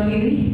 berdiri.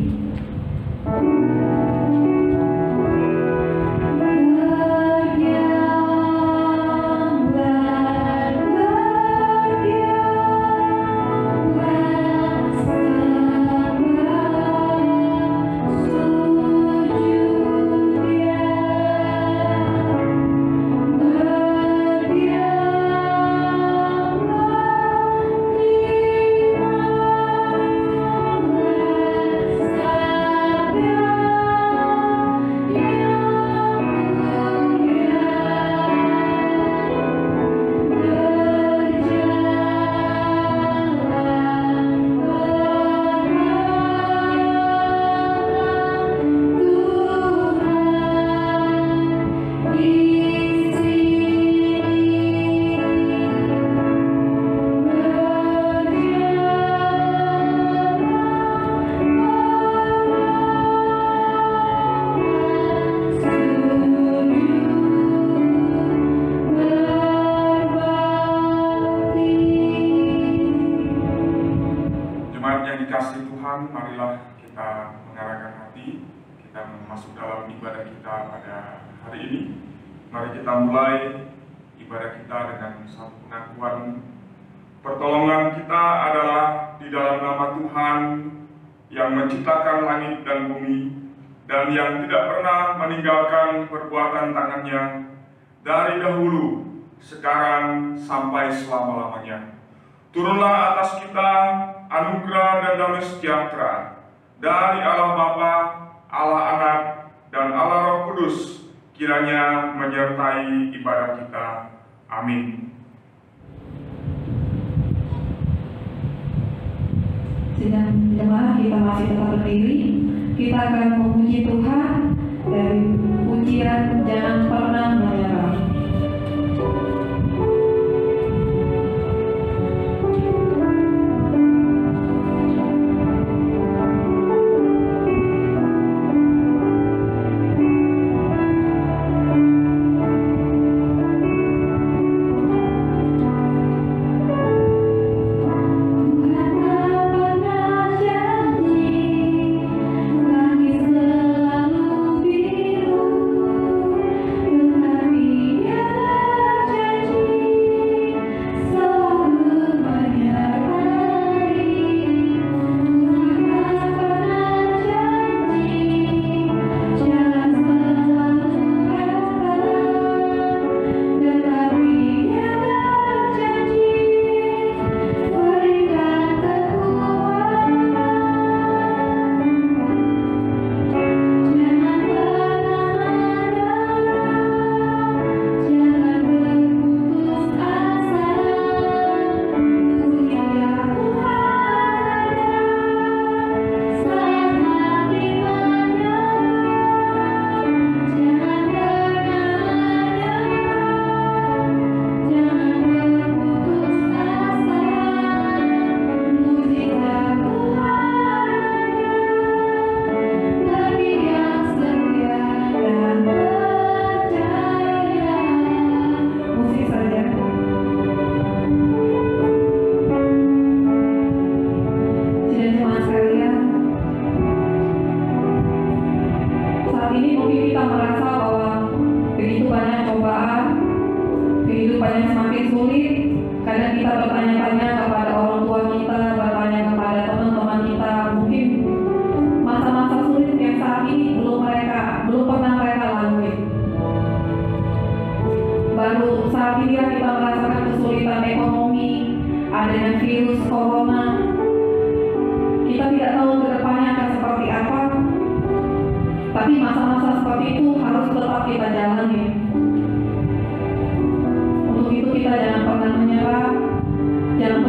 Marilah kita mengarahkan hati, kita masuk dalam ibadah kita pada hari ini. Mari kita mulai ibadah kita dengan satu pengakuan pertolongan kita adalah di dalam nama Tuhan yang menciptakan langit dan bumi dan yang tidak pernah meninggalkan perbuatan tangannya dari dahulu, sekarang sampai selama-lamanya. Turunlah atas kita anugerah dan damai sejahtera dari Allah Bapa, Allah Anak, dan Allah Roh Kudus, kiranya menyertai ibadah kita. Amin. Sedang jemaat kita masih tetap berdiri, kita akan memuji Tuhan dari pujian Jangan Pernah Menyerah. Jangan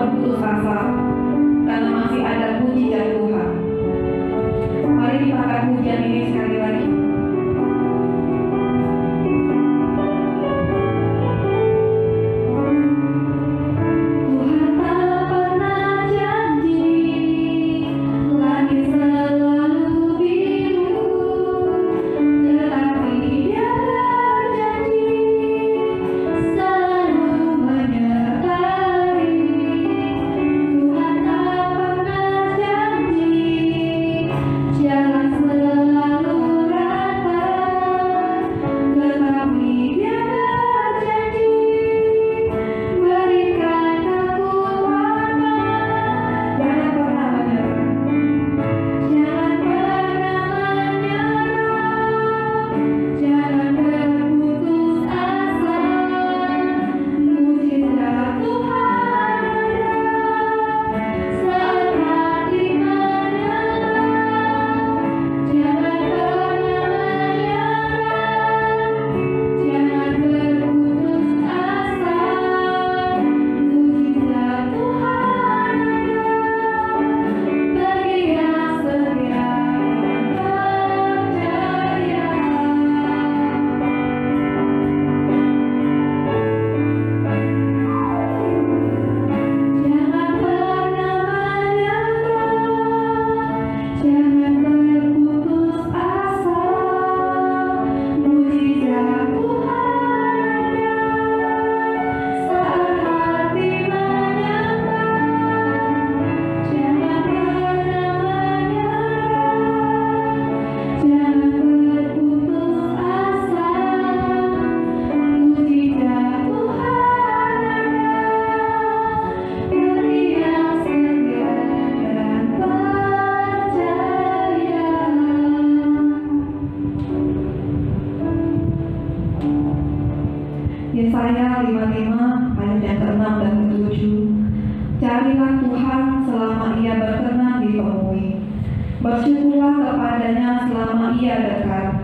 Bersyukurlah kepadanya selama ia dekat.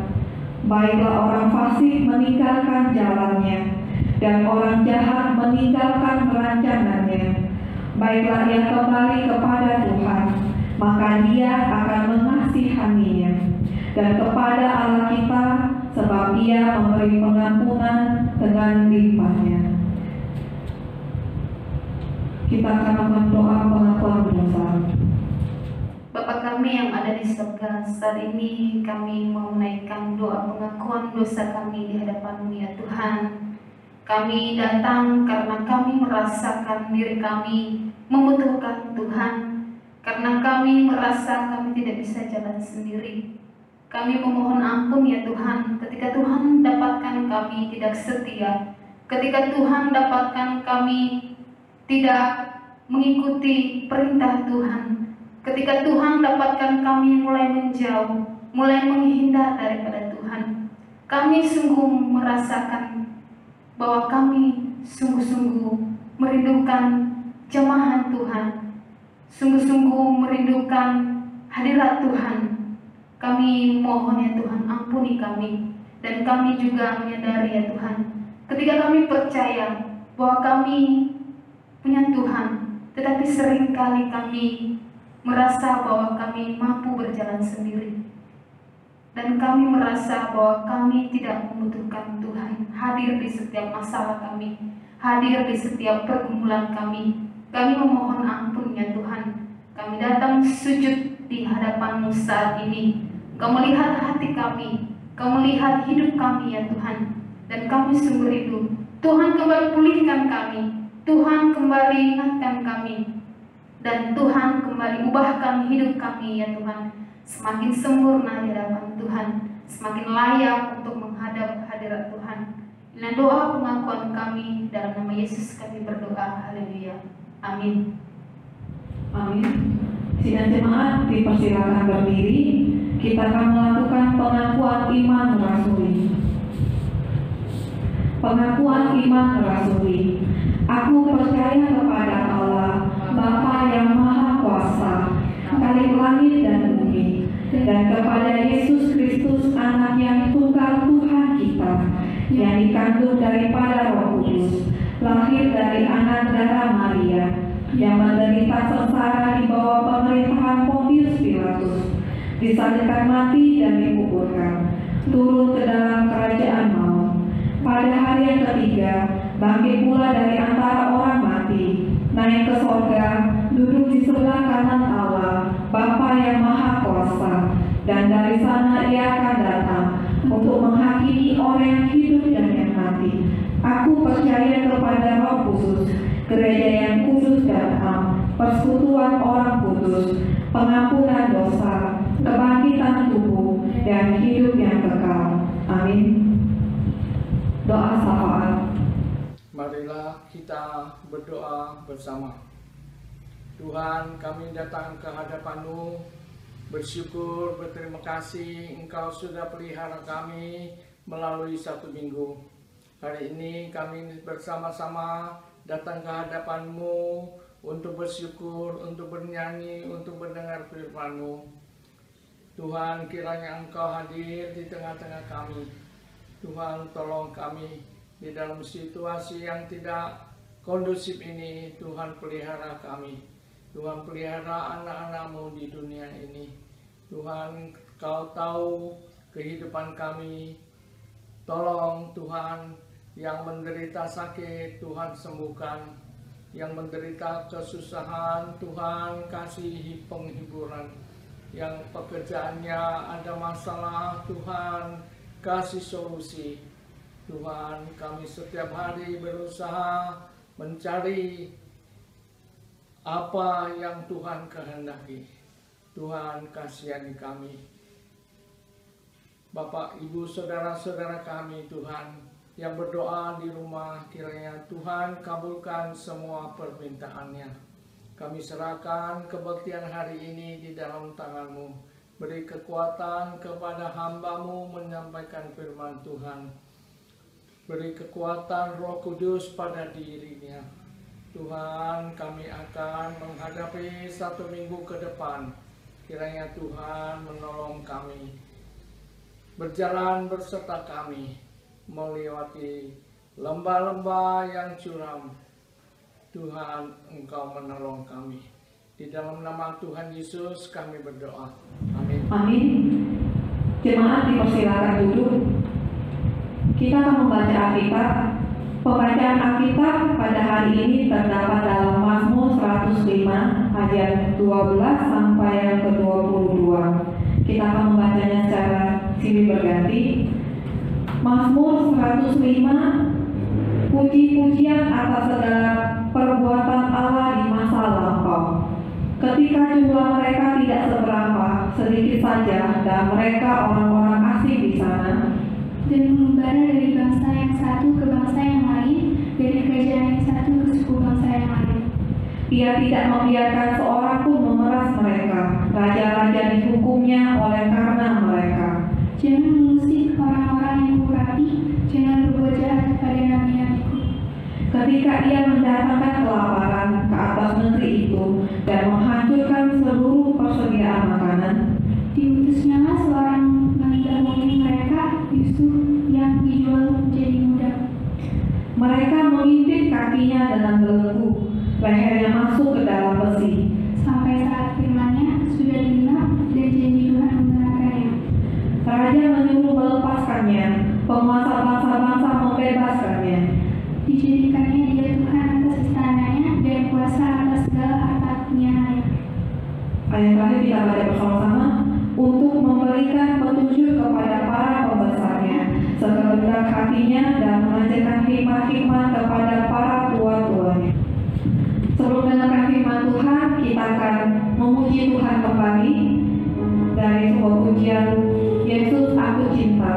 Baiklah orang fasik meninggalkan jalannya, dan orang jahat meninggalkan rancangannya. Baiklah ia kembali kepada Tuhan, maka Dia akan mengasihaninya, dan kepada Allah kita, sebab Ia memberi pengampunan dengan limpahnya. Kita akan melakukan doa pengakuan dosa. Bapa kami yang ada di surga, saat ini kami mau menaikkan doa pengakuan dosa kami di hadapan-Mu ya Tuhan. Kami datang karena kami merasakan diri kami membutuhkan Tuhan, karena kami merasa kami tidak bisa jalan sendiri. Kami memohon ampun ya Tuhan, ketika Tuhan dapatkan kami tidak setia, ketika Tuhan dapatkan kami tidak mengikuti perintah Tuhan, ketika Tuhan dapatkan kami mulai menjauh, mulai menghindar daripada Tuhan. Kami sungguh merasakan bahwa kami sungguh-sungguh merindukan jamahan Tuhan, sungguh-sungguh merindukan hadirat Tuhan. Kami mohon ya Tuhan, ampuni kami, dan kami juga menyadari ya Tuhan, ketika kami percaya bahwa kami punya Tuhan, tetapi seringkali kami merasa bahwa kami mampu berjalan sendiri, dan kami merasa bahwa kami tidak membutuhkan Tuhan hadir di setiap masalah kami, hadir di setiap pergumulan kami. Kami memohon ampun ya Tuhan. Kami datang sujud di hadapan-Mu saat ini. Kau melihat hati kami, Kau melihat hidup kami ya Tuhan, dan kami sungguh rindu. Tuhan kembali pulihkan kami, Tuhan kembali ingatkan kami, dan Tuhan kembali ubahkan hidup kami ya Tuhan, semakin sempurna di hadapan Tuhan, semakin layak untuk menghadap hadirat Tuhan. Inilah doa pengakuan kami, dalam nama Yesus kami berdoa. Haleluya. Amin. Amin. Sidang jemaat dipersilakan berdiri. Kita akan melakukan pengakuan iman rasuli. Pengakuan iman rasuli. Aku percaya kepada Allah, Bapa yang Maha Kuasa, Khalik langit dan bumi, dan kepada Yesus Kristus, Anak yang tunggal Tuhan kita, yang dikandung daripada Roh Kudus, lahir dari anak darah Maria, yang menderita sengsara di bawah pemerintahan Pontius Pilatus, disalibkan mati dan dikuburkan, turun ke dalam kerajaan maut. Pada hari yang ketiga, bangkit pula dari antara orang mati, naik ke sorga, duduk di sebelah kanan Allah, Bapa yang Maha Kuasa, dan dari sana Ia akan datang untuk menghakimi orang yang hidup dan yang mati. Aku percaya kepada Roh Kudus, gereja yang kudus dan am, persekutuan orang kudus, pengampunan dosa, kebangkitan tubuh, dan hidup yang kekal. Amin. Doa syafaat. Marilah kita berdoa bersama. Tuhan, kami datang ke hadapan-Mu, bersyukur, berterima kasih Engkau sudah pelihara kami melalui satu minggu. Hari ini kami bersama-sama datang ke hadapan-Mu untuk bersyukur, untuk bernyanyi, untuk mendengar firman-Mu. Tuhan, kiranya Engkau hadir di tengah-tengah kami. Tuhan, tolong kami di dalam situasi yang tidak kondusif ini. Tuhan, pelihara kami. Tuhan, pelihara anak-anak-Mu di dunia ini. Tuhan, Kau tahu kehidupan kami. Tolong Tuhan, yang menderita sakit, Tuhan sembuhkan. Yang menderita kesusahan, Tuhan kasih penghiburan. Yang pekerjaannya ada masalah, Tuhan kasih solusi. Tuhan, kami setiap hari berusaha mencari apa yang Tuhan kehendaki. Tuhan, kasihani kami. Bapak, Ibu, saudara-saudara kami, Tuhan, yang berdoa di rumah, kiranya Tuhan kabulkan semua permintaannya. Kami serahkan kebaktian hari ini di dalam tangan-Mu. Beri kekuatan kepada hamba-Mu menyampaikan firman Tuhan. Beri kekuatan Roh Kudus pada dirinya. Tuhan, kami akan menghadapi satu minggu ke depan. kiranya Tuhan menolong kami, berjalan berserta kami, melewati lembah-lembah yang curam. Tuhan, Engkau menolong kami. Di dalam nama Tuhan Yesus kami berdoa. Amin. Amin. Jemaat dipersilakan duduk. Kita akan membaca Alkitab. Pembacaan Alkitab pada hari ini terdapat dalam Mazmur 105 ayat 12 sampai yang ke-22. Kita akan membacanya secara silih berganti. Mazmur 105, puji-pujian atas segala perbuatan Allah di masa lampau. Ketika jumlah mereka tidak seberapa, sedikit saja, dan mereka orang-orang asing di sana, dan mengembara dari bangsa yang satu ke bangsa yang lain, dari kerajaan yang satu ke suku bangsa yang lain. Ia tidak membiarkan seorang pun memeras mereka. Raja-raja dihukumnya oleh karena mereka. Jangan mengusik orang-orang yang kurapi, jangan berbuat jahat kepada nabi-nabiku. Ketika ia mendatangkan kelaparan ke atas negeri itu dan menghancurkan seluruh persediaan makanan, diutusnyalah seorang mendahului mereka, Yusuf yang dijual menjadi budak. mereka mengintip kakinya dengan belenggu, lehernya masuk ke dalam besi. Sampai saat firman-Nya sudah genap dan janji Tuhan membenarkannya. Raja menyuruh melepaskannya, penguasa bangsa-bangsa membebaskannya. Dijadikannya dia Tuhan atas istananya dan kuasa atas segala harta kepunyaannya. Ayat terakhir kita baca bersama-sama. Untuk memberikan petunjuk kepada para pembesarnya, sekehendak hatinya, dan mengajarkan hikmat-hikmat kepada para tua-tuanya. Sebelum mendengarkan firman Tuhan, kita akan memuji Tuhan kembali dari sebuah pujian Yesus Aku Cinta.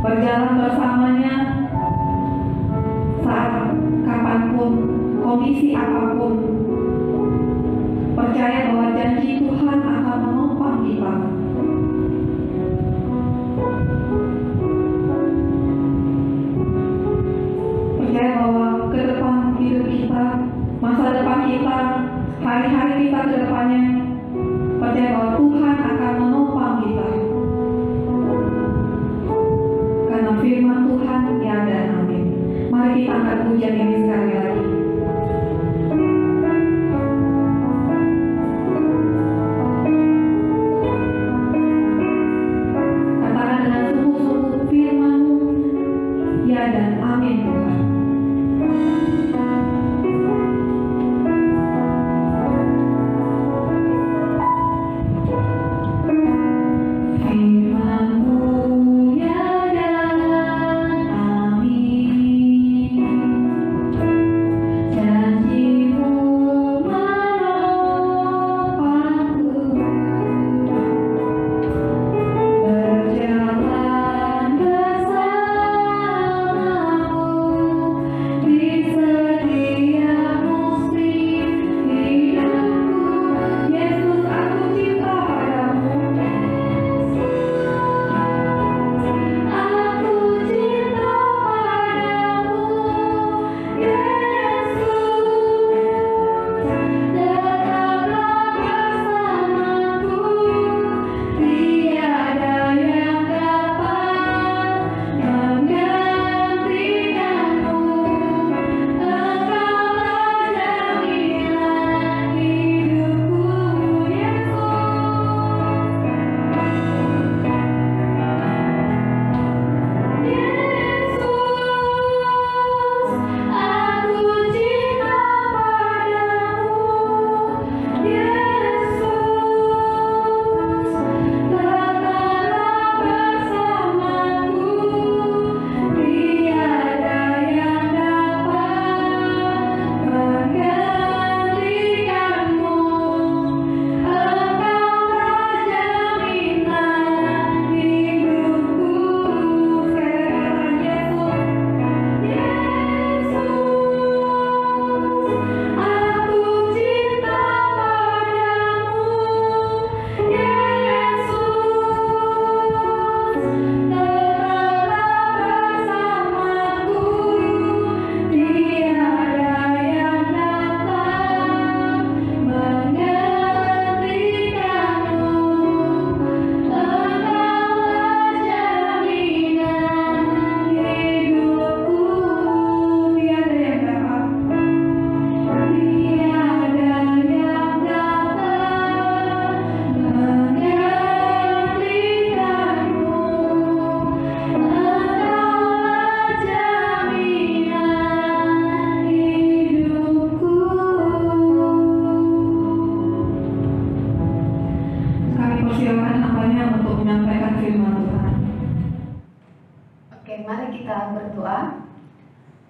Berjalan bersamanya saat kapanpun, kondisi apapun. Percaya bahwa janji Tuhan akan memenuhi kita. Percaya bahwa ke depan hidup kita, masa depan kita, hari-hari kita ke depannya, percaya bahwa Tuhan akan menopang kita. Karena firman Tuhan ya dan amin. Mari kita angkat pujian ini sekali lagi. Katakan dengan sungguh-sungguh firman-Mu ya dan amin Tuhan.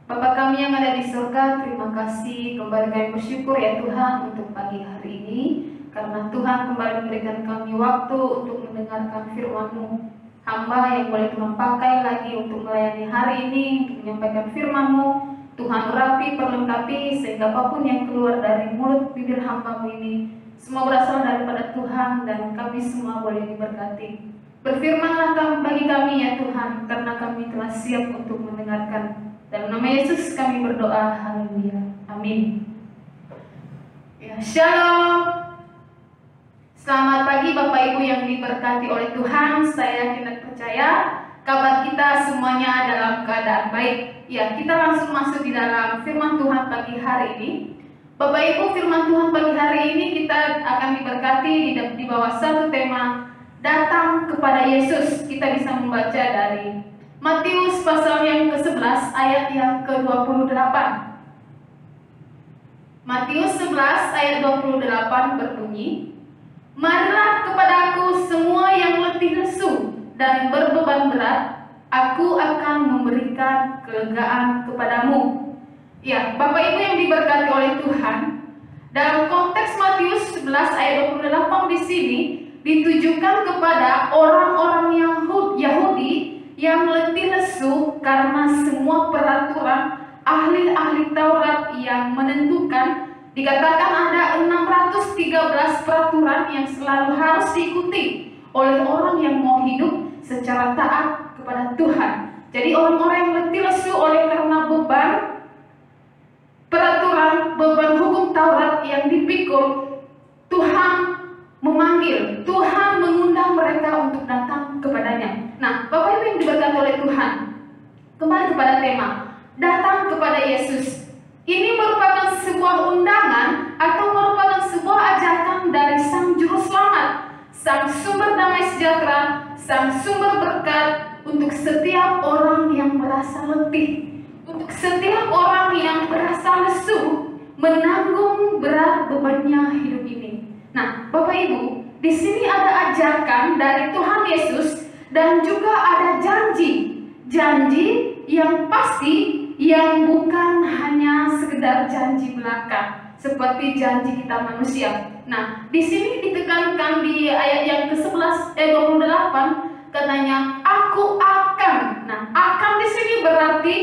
Bapa kami yang ada di surga, terima kasih kembali kami bersyukur ya Tuhan untuk pagi hari ini, karena Tuhan kembali memberikan kami waktu untuk mendengarkan firman-Mu. Hamba yang boleh Tuhan pakai lagi untuk melayani hari ini, untuk menyampaikan firman-Mu, Tuhan urapi, perlengkapi, sehingga apapun yang keluar dari mulut bibir hamba-Mu ini semua berasal daripada Tuhan, dan kami semua boleh diberkati. Berfirmanlah bagi kami ya Tuhan, karena kami telah siap untuk mendengarkan. Dalam nama Yesus kami berdoa, haleluya, amin. Ya, shalom. Selamat pagi Bapak Ibu yang diberkati oleh Tuhan. Saya yakin dan percaya kabar kita semuanya dalam keadaan baik. Ya, kita langsung masuk di dalam firman Tuhan pagi hari ini. Bapak Ibu, firman Tuhan pagi hari ini kita akan diberkati di bawah satu tema, datang kepada Yesus. Kita bisa membaca dari Matius pasal yang ke-11 ayat yang ke-28. Matius 11 ayat 28 berbunyi, marilah kepadaku semua yang letih lesu dan berbeban berat, aku akan memberikan kelegaan kepadamu. Ya, Bapak Ibu yang diberkati oleh Tuhan, dalam konteks Matius 11 ayat 28 di sini ditujukan kepada orang-orang Yahudi yang letih lesu karena semua peraturan ahli-ahli Taurat yang menentukan Dikatakan ada 613 peraturan yang selalu harus diikuti oleh orang yang mau hidup secara taat kepada Tuhan. Jadi orang-orang yang letih lesu oleh karena beban peraturan, beban hukum Taurat yang dipikul, Tuhan memanggil, Tuhan mengundang mereka untuk datang kepadanya. Nah, Bapak Ibu yang diberkati oleh Tuhan, kembali kepada tema, datang kepada Yesus. Ini merupakan sebuah undangan atau merupakan sebuah ajakan dari Sang Juru Selamat, Sang Sumber Damai Sejahtera, Sang Sumber Berkat untuk setiap orang yang merasa letih, untuk setiap orang yang merasa lesu menanggung berat bebannya hidup ini. Nah, Bapak Ibu, di sini ada ajakan dari Tuhan Yesus dan juga ada janji yang pasti, yang bukan hanya sekedar janji belaka seperti janji kita manusia. Nah, di sini ditekankan di ayat yang ke-11 28 katanya aku akan. Nah, akan di sini berarti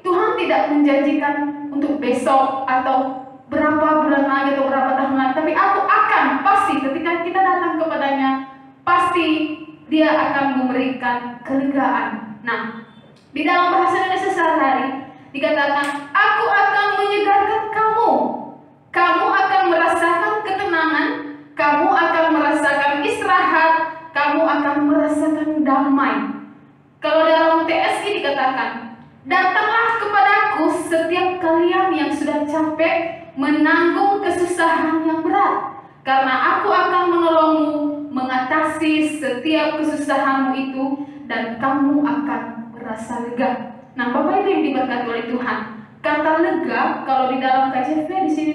Tuhan tidak menjanjikan untuk besok atau berapa bulan lagi atau berapa tahun lagi, tapi aku akan, pasti ketika kita datang kepadanya pasti Dia akan memberikan kelegaan. Nah, di dalam bahasa Indonesia sehari-hari dikatakan, aku akan menyegarkan kamu. Kamu akan merasakan ketenangan, kamu akan merasakan istirahat, kamu akan merasakan damai. Kalau dalam TSI dikatakan, datanglah kepadaku setiap kalian yang sudah capek menanggung kesusahan yang berat, karena aku akan menolongmu mengatasi setiap kesusahanmu itu, dan kamu akan merasa lega. Nah, Bapak Ibu yang diberkati oleh Tuhan, kata lega kalau di dalam KJV di sini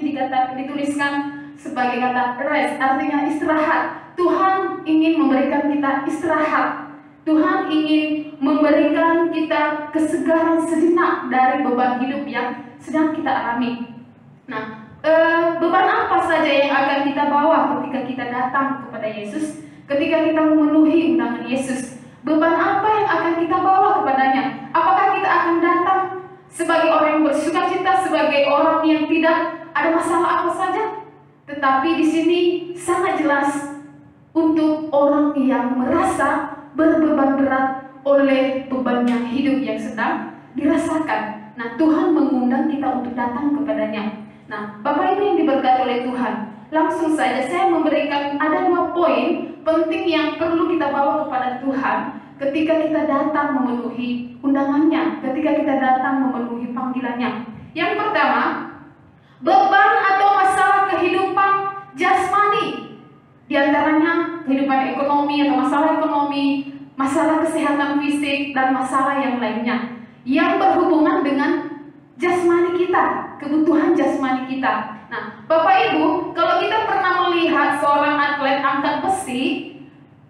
dituliskan sebagai kata rest, artinya istirahat. Tuhan ingin memberikan kita istirahat. Tuhan ingin memberikan kita kesegaran sejenak dari beban hidup yang sedang kita alami. Nah, beban apa saja yang akan kita bawa ketika kita datang kepada Yesus, ketika kita memenuhi undangan Yesus? Beban apa yang akan kita bawa kepadanya? Apakah kita akan datang sebagai orang yang bersukacita, sebagai orang yang tidak ada masalah apa saja? Tetapi di sini sangat jelas untuk orang yang merasa berbeban berat oleh bebannya hidup yang sedang dirasakan. Nah, Tuhan mengundang kita untuk datang kepadanya. Nah, Bapak Ibu yang diberkati oleh Tuhan, langsung saja saya memberikan ada 2 poin penting yang perlu kita bawa kepada Tuhan ketika kita datang memenuhi undangannya, ketika kita datang memenuhi panggilannya. Yang pertama, beban atau masalah kehidupan jasmani, di antaranya kehidupan ekonomi atau masalah ekonomi, masalah kesehatan fisik, dan masalah yang lainnya yang berhubungan dengan jasmani kita, kebutuhan jasmani kita. Nah, Bapak Ibu, kalau kita pernah melihat seorang atlet angkat besi,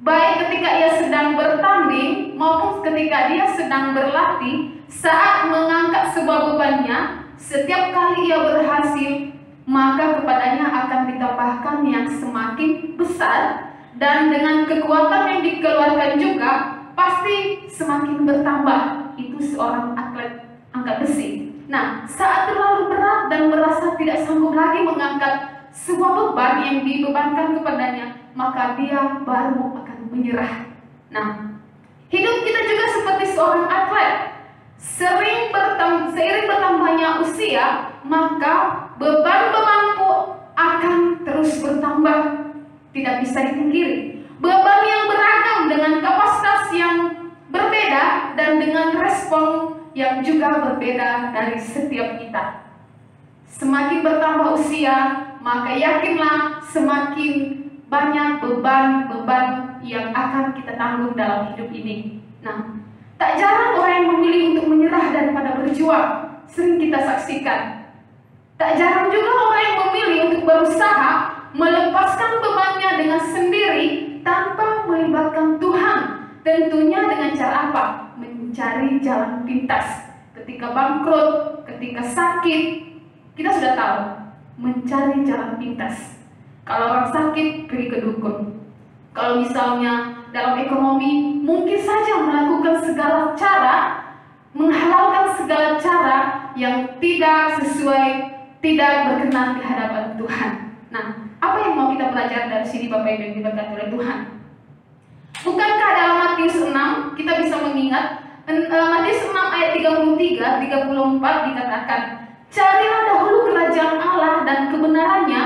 baik ketika ia sedang bertanding maupun ketika dia sedang berlatih, saat mengangkat sebuah bebannya, setiap kali ia berhasil, maka kepadanya akan ditambahkan yang semakin besar, dan dengan kekuatan yang dikeluarkan juga pasti semakin bertambah. Itu seorang atlet angkat besi. Nah, saat terlalu berat dan merasa tidak sanggup lagi mengangkat sebuah beban yang dibebankan kepadanya, maka dia baru akan menyerah. Nah, hidup kita juga seperti seorang atlet. Seiring bertambahnya usia, maka beban-bebanku akan terus bertambah. Tidak bisa dipungkiri. Beban yang beragam dengan kapasitas yang berbeda dan dengan respon yang juga berbeda dari setiap kita. Semakin bertambah usia, maka yakinlah semakin banyak beban-beban yang akan kita tanggung dalam hidup ini. Nah, tak jarang orang yang memilih untuk menyerah daripada berjuang, sering kita saksikan. Tak jarang juga orang yang memilih untuk berusaha melepaskan bebannya dengan sendiri tanpa melibatkan Tuhan. Tentunya dengan cara apa? Mencari jalan pintas. Ketika bangkrut, ketika sakit, kita sudah tahu mencari jalan pintas. Kalau orang sakit, pergi ke dukun. Kalau misalnya dalam ekonomi, mungkin saja melakukan segala cara, menghalalkan segala cara yang tidak sesuai tidak berkenan di hadapan Tuhan. Nah, apa yang mau kita pelajari dari sini Bapak Ibu yang diberkati oleh Tuhan? Bukankah dalam Matius 6 kita bisa mengingat Matius 6 ayat 33-34 dikatakan, carilah dahulu kerajaan Allah dan kebenarannya,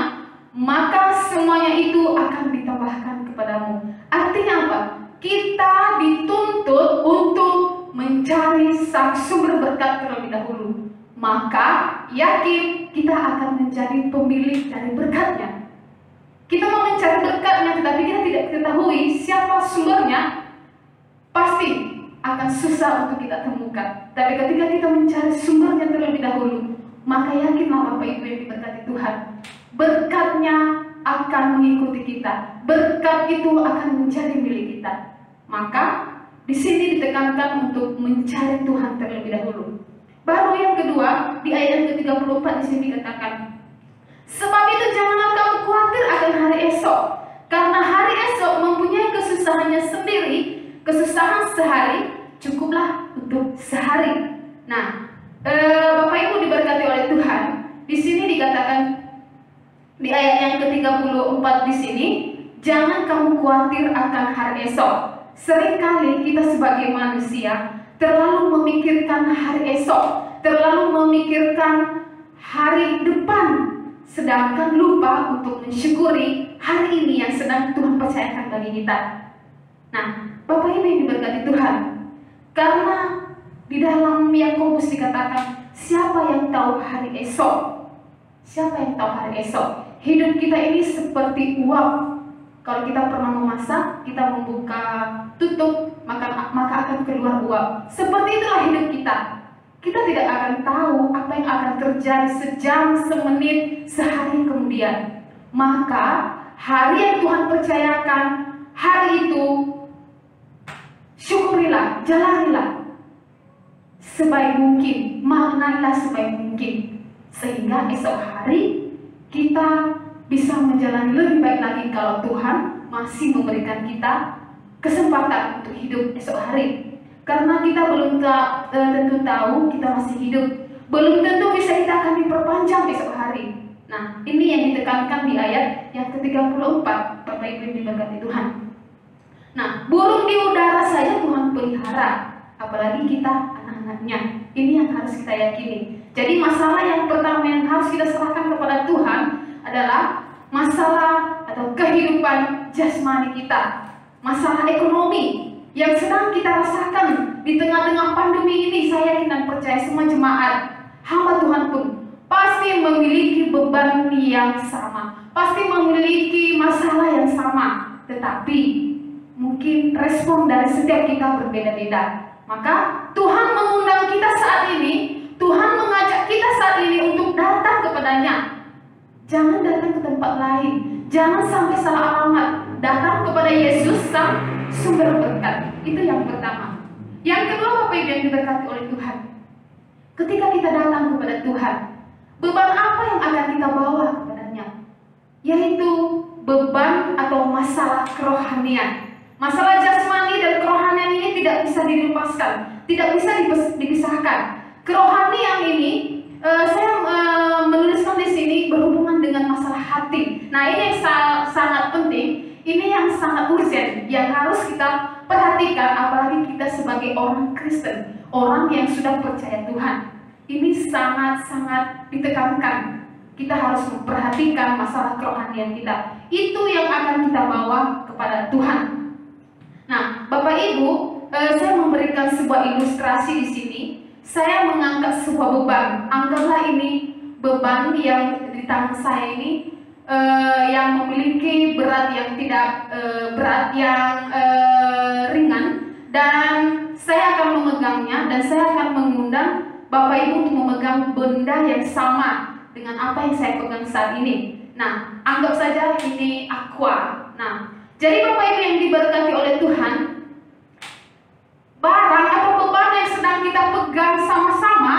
maka semuanya itu akan ditambahkan kepadamu. Artinya apa? Kita dituntut untuk mencari sang sumber berkat terlebih dahulu. Maka yakin kita akan menjadi pemilik dari berkatnya. Kita mau mencari berkatnya, tetapi kita tidak ketahui siapa sumbernya, pasti akan susah untuk kita temukan. Tapi ketika kita mencari sumbernya terlebih dahulu, maka yakinlah Bapak Ibu yang diberkati Tuhan, berkatnya akan mengikuti kita. Berkat itu akan menjadi milik kita. Maka di sini ditekankan untuk mencari Tuhan terlebih dahulu. Baru yang kedua, di ayat yang ke-34 di sini dikatakan, sebab itu janganlah kamu khawatir akan hari esok, karena hari esok mempunyai kesusahannya sendiri. Kesusahan sehari cukuplah untuk sehari. Nah, Bapak Ibu diberkati oleh Tuhan, di sini dikatakan di ayat yang ke-34 di sini, jangan kamu khawatir akan hari esok. Seringkali kita sebagai manusia terlalu memikirkan hari esok, terlalu memikirkan hari depan, sedangkan lupa untuk mensyukuri hari ini yang sedang Tuhan percayakan bagi kita. Nah, Bapak Ibu yang diberkati Tuhan, karena di dalam Yakobus dikatakan, siapa yang tahu hari esok? Siapa yang tahu hari esok? Hidup kita ini seperti uap. Kalau kita pernah memasak, kita membuka tutup, maka akan keluar uap. Seperti itulah hidup kita. Kita tidak akan tahu apa yang akan terjadi sejam, semenit, sehari kemudian. Maka hari yang Tuhan percayakan, hari itu syukurilah, jalanilah sebaik mungkin, maknailah sebaik mungkin, sehingga esok hari kita bisa menjalani lebih baik lagi kalau Tuhan masih memberikan kita kesempatan untuk hidup esok hari. Karena kita belum tentu tahu kita masih hidup, belum tentu bisa kita akan diperpanjang esok hari. Nah, ini yang ditekankan di ayat yang ke-34, Bapak Ibu yang diberkati Tuhan. Nah, burung di udara saja Tuhan pelihara, apalagi kita anak-anaknya. Ini yang harus kita yakini. Jadi masalah yang pertama yang harus kita serahkan kepada Tuhan adalah masalah atau kehidupan jasmani kita, masalah ekonomi yang sedang kita rasakan di tengah-tengah pandemi ini. Saya yakin dan percaya semua jemaat hamba Tuhan pun pasti memiliki beban yang sama, pasti memiliki masalah yang sama, tetapi mungkin respon dari setiap kita berbeda-beda. Maka Tuhan mengundang kita saat ini, Tuhan mengajak kita saat ini untuk datang kepadanya. Jangan datang ke tempat lain, jangan sampai salah alamat. Datang kepada Yesus sang sumber berkat. Itu yang pertama. Yang kedua, Bapak Ibu yang diberkati oleh Tuhan, ketika kita datang kepada Tuhan, beban apa yang akan kita bawa kepadanya? Yaitu beban atau masalah kerohanian. Masalah jasmani dan kerohanian ini tidak bisa dilepaskan, tidak bisa dipisahkan. Kerohanian ini saya menuliskan di sini berhubungan dengan masalah hati. Nah, ini yang sangat penting, ini yang sangat urgent, yang harus kita perhatikan, apalagi kita sebagai orang Kristen, orang yang sudah percaya Tuhan. Ini sangat-sangat ditekankan. Kita harus memperhatikan masalah kerohanian kita. Itu yang akan kita bawa kepada Tuhan. Nah, Bapak Ibu, saya memberikan sebuah ilustrasi di sini. Saya mengangkat sebuah beban. Anggaplah ini beban yang di tangan saya ini yang memiliki berat yang tidak ringan, dan saya akan memegangnya, dan saya akan mengundang Bapak Ibu untuk memegang benda yang sama dengan apa yang saya pegang saat ini. Nah, anggap saja ini aqua. Nah, jadi Bapak Ibu yang diberkati oleh Tuhan, barang atau beban yang sedang kita pegang sama-sama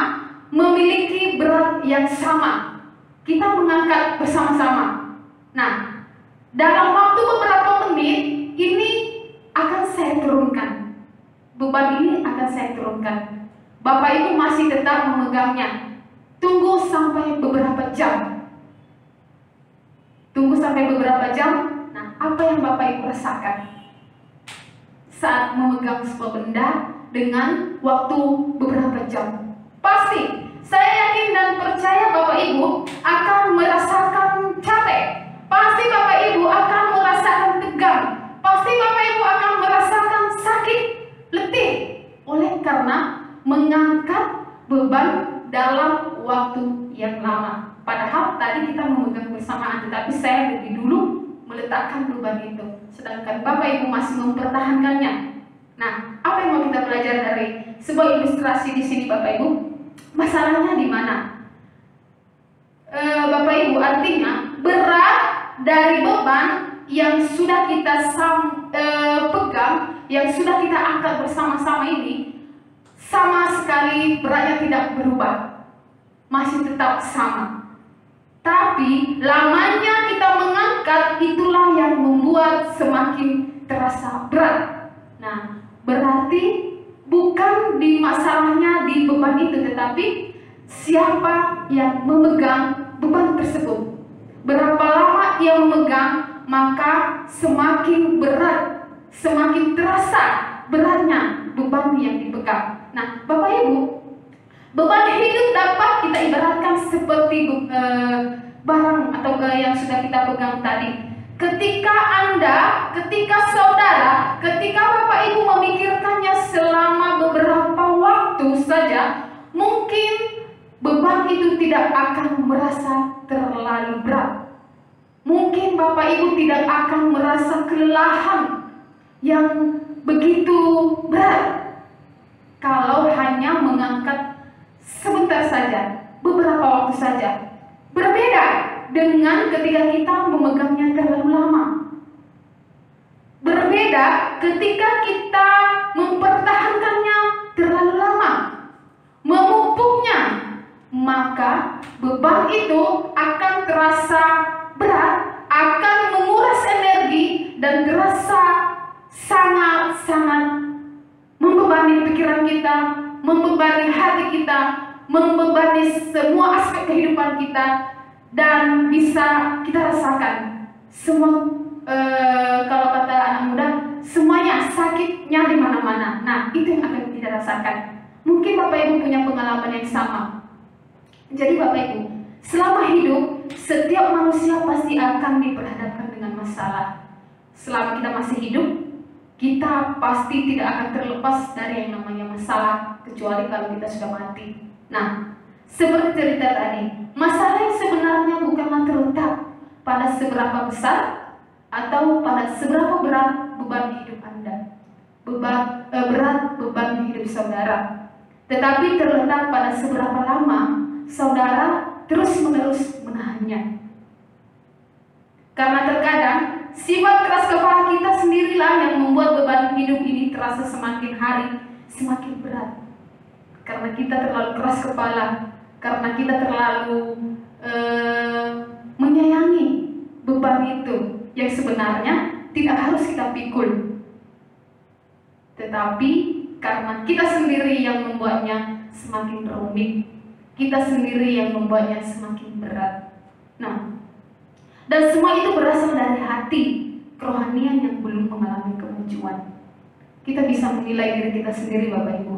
memiliki berat yang sama. Kita mengangkat bersama-sama. Nah, dalam waktu beberapa menit ini akan saya turunkan. Beban ini akan saya turunkan. Bapak Ibu masih tetap memegangnya. tunggu sampai beberapa jam. Tunggu sampai beberapa jam. Nah, apa yang Bapak Ibu rasakan saat memegang sebuah benda dengan waktu beberapa jam? Pasti, saya yakin dan percaya Bapak Ibu akan merasakan capek. Pasti Bapak Ibu akan merasakan tegang. Pasti Bapak Ibu akan merasakan sakit, letih, oleh karena mengangkat beban dalam waktu yang lama. Padahal tadi kita memegang bersamaan, tetapi saya lebih dulu meletakkan beban itu, sedangkan Bapak Ibu masih mempertahankannya. Nah, apa yang mau kita belajar dari sebuah ilustrasi di sini, Bapak Ibu? Masalahnya di mana? Bapak Ibu, artinya berat dari beban yang sudah kita pegang, yang sudah kita angkat bersama-sama ini, sama sekali beratnya tidak berubah, masih tetap sama. Tapi lamanya kita mengangkat, itulah yang membuat semakin terasa berat. Nah, berarti bukan di masalahnya di beban itu, tetapi siapa yang memegang beban tersebut. Berapa lama ia memegang, maka semakin berat, semakin terasa beratnya beban yang dipegang. Nah, Bapak Ibu, beban hidup dapat kita ibaratkan seperti barang atau yang sudah kita pegang tadi. Ketika Anda, ketika saudara, ketika Bapak Ibu memikirkannya selama beberapa waktu saja, mungkin beban itu tidak akan merasa terlalu berat. Mungkin Bapak Ibu tidak akan merasa kelelahan yang begitu berat kalau hanya mengangkat sebentar saja, beberapa waktu saja. Berbeda dengan ketika kita memegangnya terlalu lama. Berbeda ketika kita mempertahankannya terlalu lama, memumpuknya, maka beban itu akan terasa berat, akan menguras energi dan terasa sangat-sangat membebani pikiran kita, membebani hati kita, membebani semua aspek kehidupan kita, dan bisa kita rasakan semua kalau kata anak muda, semuanya sakitnya di mana-mana. Nah, itu yang akan kita rasakan. Mungkin Bapak Ibu punya pengalaman yang sama. Jadi Bapak Ibu, selama hidup setiap manusia pasti akan diperhadapkan dengan masalah. Selama kita masih hidup, kita pasti tidak akan terlepas dari yang namanya masalah, kecuali kalau kita sudah mati. Nah, seperti cerita tadi, masalah yang sebenarnya bukanlah terletak pada seberapa besar atau pada seberapa berat beban hidup Anda, berat beban hidup saudara, tetapi terletak pada seberapa lama saudara terus-menerus menahannya. Karena terkadang sifat keras kepala kita sendirilah yang membuat beban hidup ini terasa semakin hari semakin berat. Karena kita terlalu keras kepala, karena kita terlalu menyayangi beban itu yang sebenarnya tidak harus kita pikul. Tetapi karena kita sendiri yang membuatnya semakin rumit, kita sendiri yang membuatnya semakin berat. Nah, dan semua itu berasal dari hati kerohanian yang belum mengalami kemajuan. Kita bisa menilai diri kita sendiri, Bapak Ibu.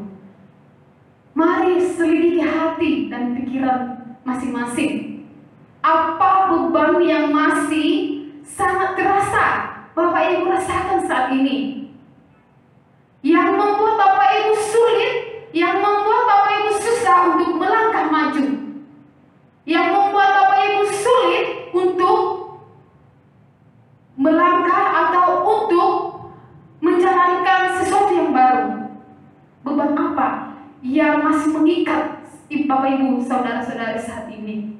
Mari selidiki hati dan pikiran masing-masing. Apa beban yang masih sangat terasa Bapak Ibu rasakan saat ini, yang membuat Bapak Ibu sulit, yang membuat Bapak Ibu susah untuk melangkah maju, yang membuat Bapak Ibu sulit untuk melangkah atau untuk menjalankan sesuatu yang baru. Beban apa yang masih mengikat Bapak Ibu, saudara-saudara saat ini?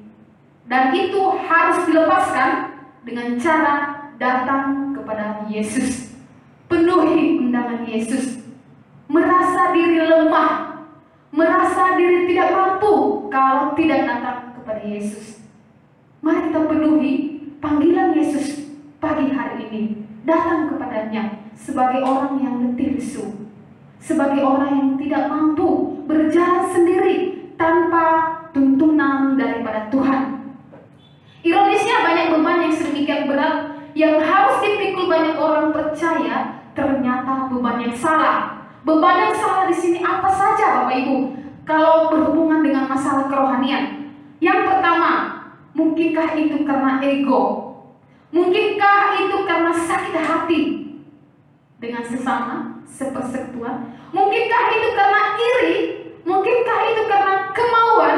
Dan itu harus dilepaskan dengan cara datang kepada Yesus, penuhi undangan Yesus, merasa diri lemah, merasa diri tidak mampu kalau tidak datang kepada Yesus. Mari kita penuhi panggilan Yesus pagi hari ini, datang kepadanya sebagai orang yang letih lesu, sebagai orang yang tidak mampu berjalan sendiri tanpa tuntunan Beban yang salah di sini apa saja Bapak Ibu? Kalau berhubungan dengan masalah kerohanian. Yang pertama, mungkinkah itu karena ego? Mungkinkah itu karena sakit hati dengan sesama, sepersekutuan? Mungkinkah itu karena iri? Mungkinkah itu karena kemauan,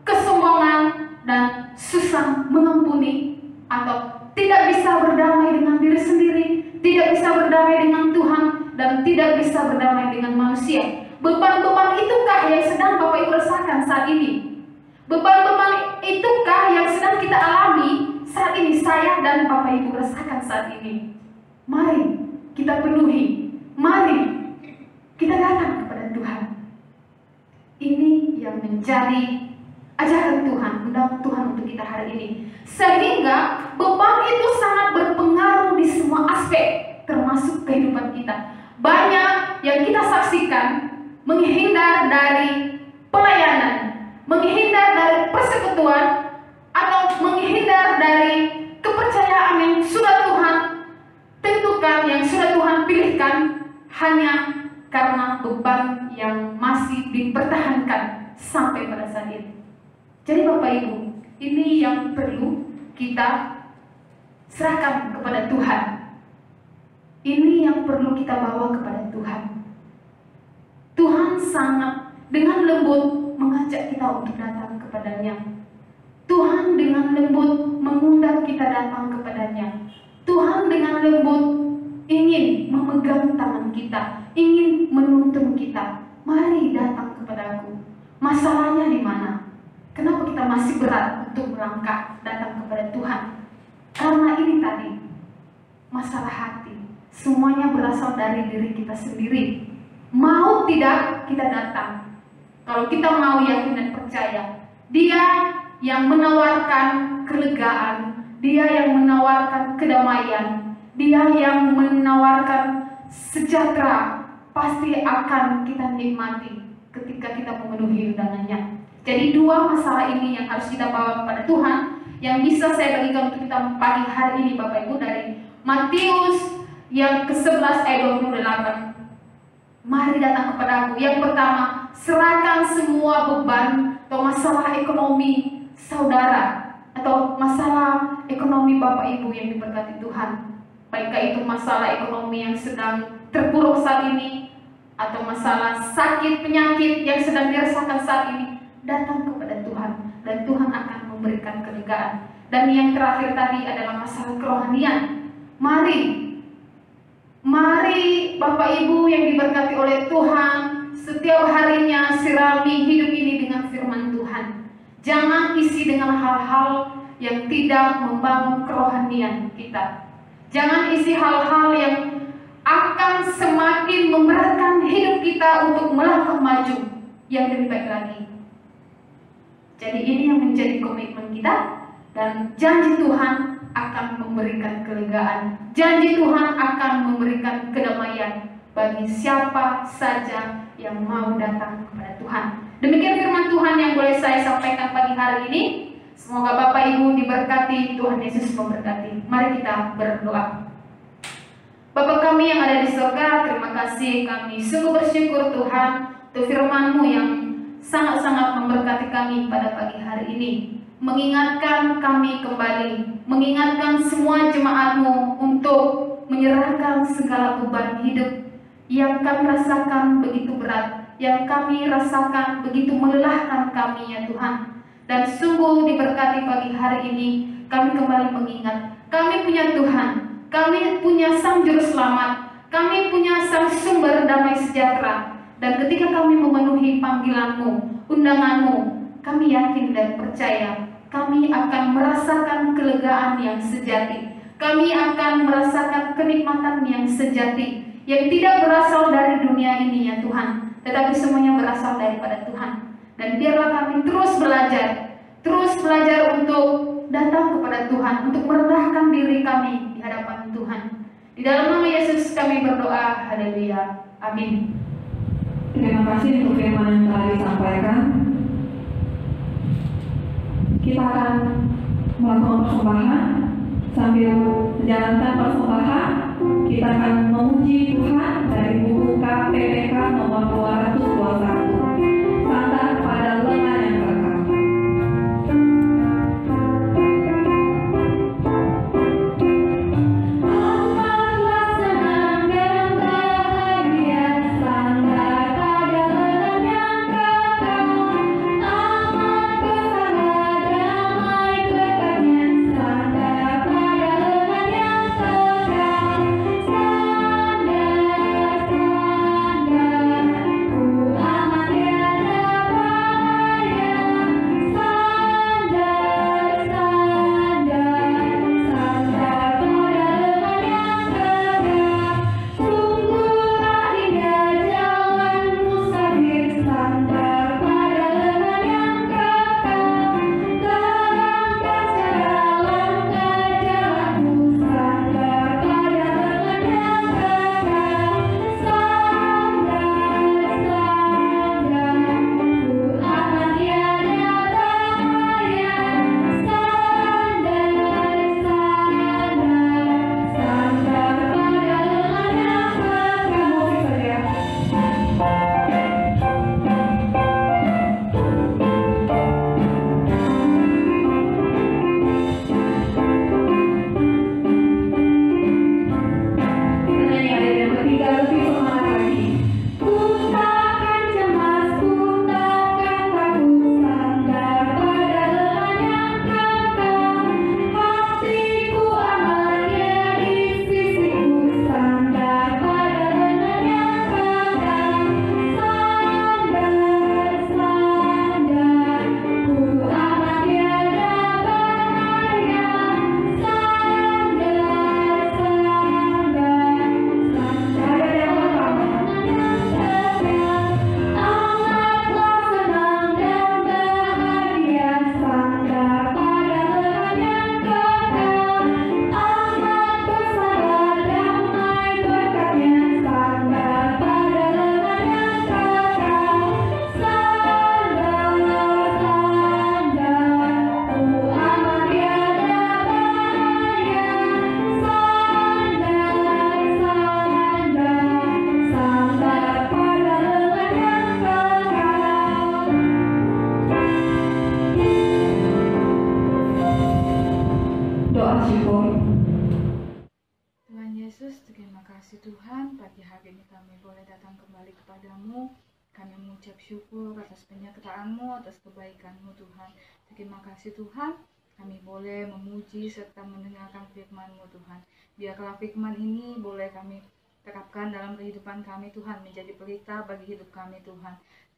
kesombongan, dan susah mengampuni? Atau tidak bisa berdamai dengan diri sendiri, tidak bisa berdamai dengan Tuhan, dan tidak bisa berdamai dengan manusia? Beban-beban itukah yang sedang Bapak Ibu rasakan saat ini? Beban-beban itukah yang sedang kita alami saat ini, saya dan Bapak Ibu rasakan saat ini? Mari kita penuhi, mari kita datang kepada Tuhan. Ini yang menjadi ajaran Tuhan, undangan Tuhan untuk kita hari ini. Sehingga beban itu sangat berpengaruh di semua aspek, termasuk kehidupan kita. Banyak yang kita saksikan menghindar dari pelayanan, menghindar dari persekutuan, atau menghindar dari kepercayaan yang sudah Tuhan tentukan, yang sudah Tuhan pilihkan, hanya karena beban yang masih dipertahankan sampai pada saat ini. Jadi Bapak Ibu, ini yang perlu kita serahkan kepada Tuhan. Ini yang perlu kita bawa kepada Tuhan. Tuhan sangat dengan lembut mengajak kita untuk datang kepadanya. Tuhan dengan lembut mengundang kita datang kepadanya. Tuhan dengan lembut ingin memegang tangan kita, ingin menuntun kita. Mari datang kepadaku. Masalahnya di mana? Kenapa kita masih berat untuk melangkah datang kepada Tuhan? Karena ini tadi, masalah hati. Semuanya berasal dari diri kita sendiri. Mau tidak kita datang. Kalau kita mau yakin dan percaya, Dia yang menawarkan kelegaan, Dia yang menawarkan kedamaian, Dia yang menawarkan sejahtera, pasti akan kita nikmati ketika kita memenuhi undangannya. Jadi dua masalah ini yang harus kita bawa kepada Tuhan, yang bisa saya bagikan untuk kita pagi hari ini Bapak Ibu, dari Matius yang ke-11 ayat 28. Mari datang kepadaku. Yang pertama, serahkan semua beban atau masalah ekonomi saudara, atau masalah ekonomi Bapak Ibu yang diberkati Tuhan. Baiklah itu masalah ekonomi yang sedang terpuruk saat ini, atau masalah sakit penyakit yang sedang dirasakan saat ini, datang kepada Tuhan dan Tuhan akan memberikan kelegaan. Dan yang terakhir tadi adalah masalah kerohanian. Mari Bapak Ibu yang diberkati oleh Tuhan, setiap harinya sirami hidup ini dengan firman Tuhan. Jangan isi dengan hal-hal yang tidak membangun kerohanian kita. Jangan isi hal-hal yang akan semakin memberatkan hidup kita untuk melangkah maju yang lebih baik lagi. Jadi ini yang menjadi komitmen kita, dan janji Tuhan akan memberikan kelegaan. Janji Tuhan akan memberikan kedamaian bagi siapa saja yang mau datang kepada Tuhan. Demikian firman Tuhan yang boleh saya sampaikan pagi hari ini. Semoga Bapak Ibu diberkati, Tuhan Yesus memberkati. Mari kita berdoa. Bapa kami yang ada di surga, terima kasih, kami sungguh bersyukur Tuhan untuk firman-Mu yang sangat-sangat memberkati kami pada pagi hari ini. Mengingatkan kami kembali, mengingatkan semua jemaat-Mu untuk menyerahkan segala beban hidup yang kami rasakan begitu berat, yang kami rasakan begitu melelahkan kami ya Tuhan. Dan sungguh diberkati pagi hari ini, kami kembali mengingat, kami punya Tuhan, kami punya Sang Juru Selamat, kami punya Sang Sumber Damai Sejahtera. Dan ketika kami memenuhi panggilan-Mu, undangan-Mu, kami yakin dan percaya kami akan merasakan kelegaan yang sejati. Kami akan merasakan kenikmatan yang sejati, yang tidak berasal dari dunia ini ya Tuhan, tetapi semuanya berasal daripada Tuhan. Dan biarlah kami terus belajar untuk datang kepada Tuhan, untuk merendahkan diri kami di hadapan Tuhan. Di dalam nama Yesus kami berdoa, haleluya, amin. Terima kasih untuk firman yang telah disampaikan. Kita akan melakukan persembahan. Sambil menjalankan persembahan, kita akan memuji Tuhan dari buku KPPK nomor 221, Sandar pada lengan yang kekal. Tuhan Yesus, terima kasih Tuhan, pagi hari ini kami boleh datang kembali kepadamu. Kami mengucap syukur atas penyertaan-Mu, atas kebaikan-Mu Tuhan. Terima kasih Tuhan, kami boleh memuji serta mendengarkan firman-Mu Tuhan. Biarlah firman ini boleh kami terapkan dalam kehidupan kami Tuhan, menjadi pelita bagi hidup kami Tuhan.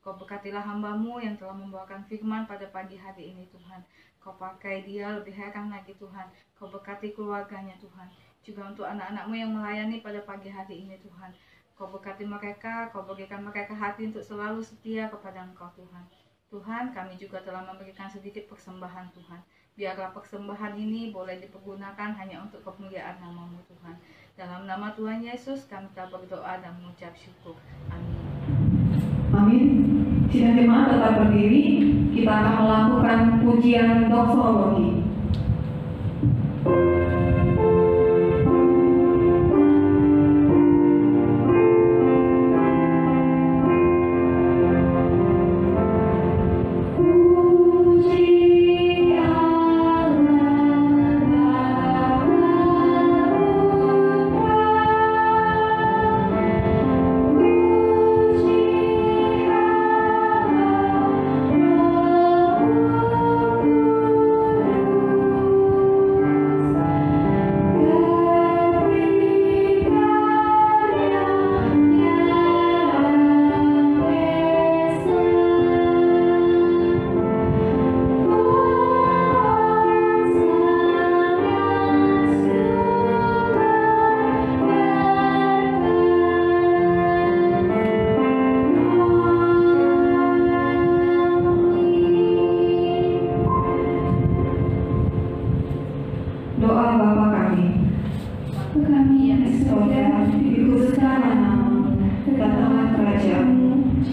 Kau berkatilah hamba-Mu yang telah membawakan firman pada pagi hari ini Tuhan. Kau pakai dia lebih heran lagi Tuhan. Kau berkati keluarganya Tuhan. Juga untuk anak-anak-Mu yang melayani pada pagi hari ini Tuhan. Kau berkati mereka, Kau berikan mereka hati untuk selalu setia kepada Engkau Tuhan. Tuhan, kami juga telah memberikan sedikit persembahan Tuhan. Biarlah persembahan ini boleh dipergunakan hanya untuk kemuliaan nama-Mu Tuhan. Dalam nama Tuhan Yesus kami telah berdoa dan mengucap syukur. Amin. Amin. Sidang jemaat tetap berdiri. Kita akan melakukan pujian doxologi.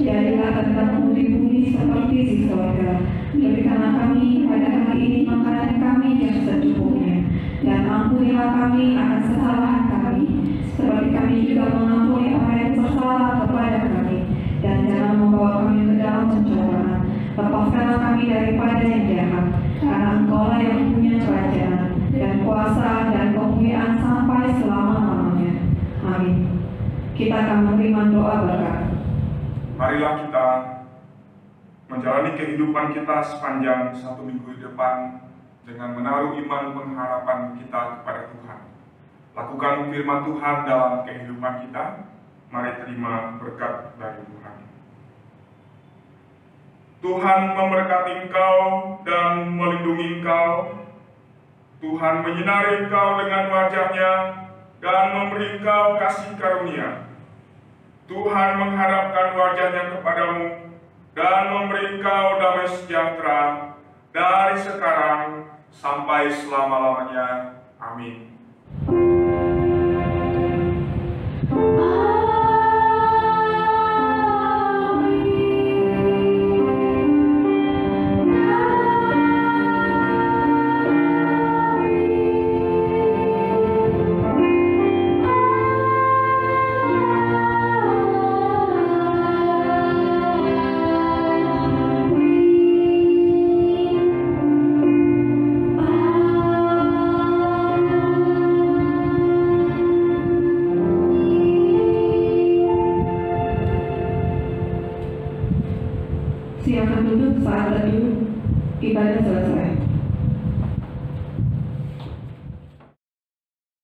jadilah kehendakmu di bumi seperti di sorga. Berikanlah kami pada hari ini makanan kami yang secukupnya, dan ampunilah kami akan kesalahan kami, seperti kami juga mengampuni orang yang bersalah kepada kami. Dan jangan membawa kami ke dalam pencobaan. Lepaskanlah kami daripada yang jahat, karena Engkau-lah yang punya kerajaan, dan kuasa, dan kemuliaan sampai selama-lamanya. Amin. Kita akan menerima doa berkat. Marilah kita menjalani kehidupan kita sepanjang 1 minggu di depan dengan menaruh iman pengharapan kita kepada Tuhan. Lakukan firman Tuhan dalam kehidupan kita. Mari terima berkat dari Tuhan. Tuhan memberkati engkau dan melindungi engkau. Tuhan menyinari engkau dengan wajah-Nya dan memberi engkau kasih karunia. Tuhan menghadapkan wajah-Nya kepadamu dan memberi engkau damai sejahtera dari sekarang sampai selama-lamanya. Amin. Silakan duduk saat teduh ibadah selesai.